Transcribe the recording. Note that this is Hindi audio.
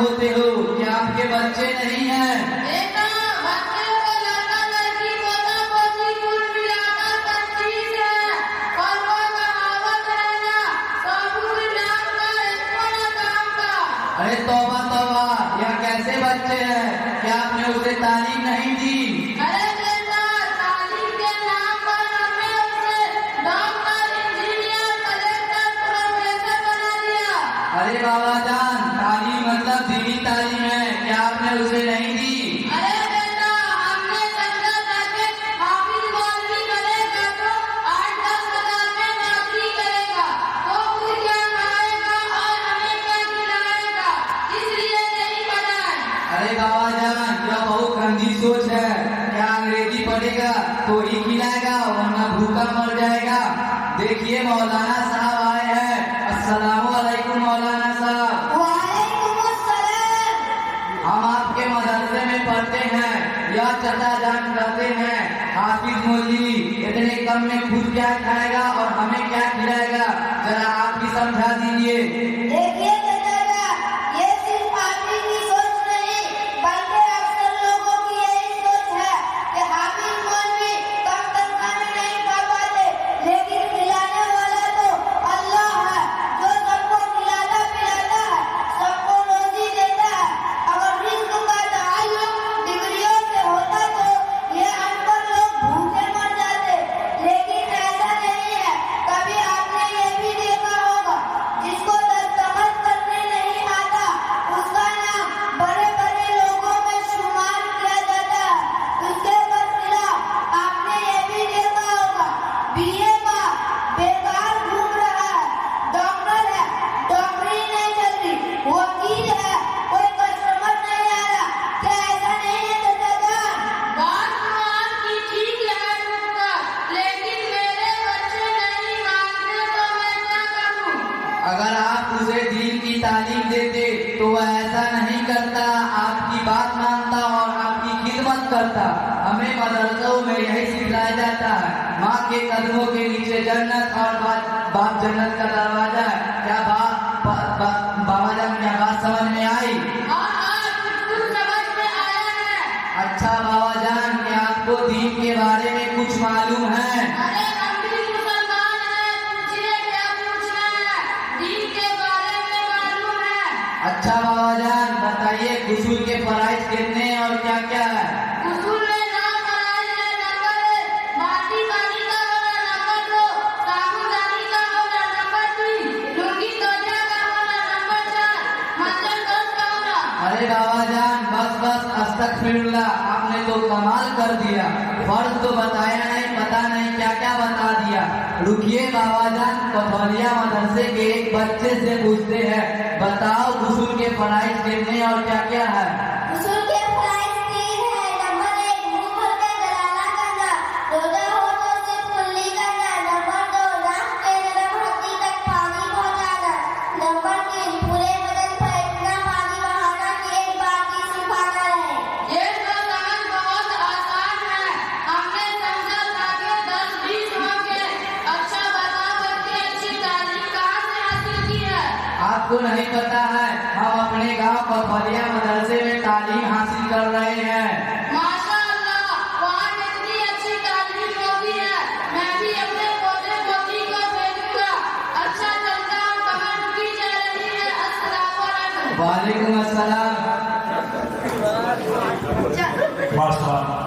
होते हो कि आपके बच्चे नहीं हैं? अरे तौबा तौबा, यह कैसे बच्चे हैं? क्या आपने उसे तालीम नहीं दी? अरे बेटा, तालीम के नाम पर हमने उसे डॉक्टर, इंजीनियर, कलेक्टर, प्रोफेसर बना दिया। अरे बाबा जान, तालीम मतलब दीनी तालीम है, क्या आपने उसे नहीं दी? अरे बेटा, हमने समझा था कि हाफिज मौलवी बनेगा तो 8-10 हजार में नौकरी करेगा, तो खुद क्या खाएगा और हमें क्या खिलाएगा, इसलिए नहीं बनाए। अरे बाबा जान, यह बहुत गंदी सोच है। क्या अंग्रेजी पढ़ेगा तो ही खिलाएगा, वरना भूखा मर जाएगा। देखिए मौलाना साहब आए हैं। अस्सलाम वालेकुम मौलाना साहब। वालेकुम अस्सलाम। हम आपके मदरसे में पढ़ते हैं, यह चचा जान करते हैं हाफिज मौलवी इतने कम में खुद क्या खाएगा और हमें क्या खिलाएगा, जरा आप ही समझा दीजिए। देखिए चाचा, ये सिर्फ हाफिज की सोच नहीं, बल्कि अक्सर लोगों की यही सोच है कि हाफिज मौलवी कम तनख्वाह में नहीं पढ़ पाते, लेकिन खिलाने वाला तो अल्लाह है, जो सबको खिलाता पिलाता है, सबको रोजी देता है। अगर रिस्क का ताल्लुक डिग्रियों से होता तो ये अनपढ़ लोग भूखे मर जाते, लेकिन ऐसा नहीं है। कभी आपने ये भी देखा होगा, जिसको दस्तखत करने नहीं आता, उसका नाम बड़े बड़े लोगों में शुमार किया जाता है। उसके बरखिलाफ आपने ये भी देखा होगा, बीए पास बेकार घूम रहा है, डॉक्टर है, डॉक्टरी नहीं चलती, वकील है, कोई कस्टमर नहीं आ रहा। क्या ऐसा नहीं है चाचा? बात तो आपकी ठीक है मुक्ता, लेकिन मेरे बच्चे नहीं मानते तो मैं क्या करूं? अगर आप उसे दीन की तालीम देते तो वह ऐसा नहीं करता, आपकी बात मानता और आपकी खिदमत करता। हमें मदरसों में यही सिखाया जाता है, माँ के कदमों के नीचे जन्नत और बाप जन्नत का दरवाजा है। क्या बाबा जान, क्या बात समझ में आई? कुछ समझ में आया है। अच्छा बाबा जान, क्या आपको दीन के बारे में कुछ मालूम है? अरे हम भी मुसलमान हैं, पूछिए क्या पूछना है, दीन के बारे में मालूम है। अच्छा बाबा जान, बताइए गुस्ल के फराइज कितने और क्या क्या है? गुस्ल में नाम फराइज है, नंबर 1 माटी पानी का होना, नंबर 2 साबुदानी का होना, नंबर 3 लुंगी तौलिया का होना, नंबर 4 मंजन गोश्त का होना। अरे बाबा जान, बस अस्तगफिरुल्लाह, आपने तो कमाल कर दिया। फर्ज तो बताया नहीं, पता नहीं क्या क्या बता दिया। रुकिए बाबा जान, कोतवालिया मदरसे के एक बच्चे से पूछते हैं, बताओ गुस्ल के फराइज कितने और क्या क्या है? गुस्ल के फराइज 3 है। नंबर 1 मुंह खोल के गलाना करना, रोजा हो तो सिर्फ कुल्ली करना, नंबर 2 नाक के नरम हड्डी तक पानी पहुंचाना, नंबर 3 पूरे बदन पर इतना पानी बहाना कि एक बाल्टी सुखाना रहे। ये तो समझ बहुत आसान है, हमने समझा था कि 10-20 होंगे। अच्छा बताओ, बच्चे अच्छी तालीम कहाँ से हासिल की है? आपको नहीं पता है, हम अपने गांव कोतवालिया मदरसे में तालीम हासिल कर रहे हैं। माशाअल्लाह, वहाँ कितनी अच्छी तालीम होती है। मैं भी अपने पोते पोती को भेजूंगा। अच्छा चलता हूँ, कमर दुखी चल रही है। अस्सलाम वालेकुम। वालेकुम अस्सलाम। माशाअल्लाह।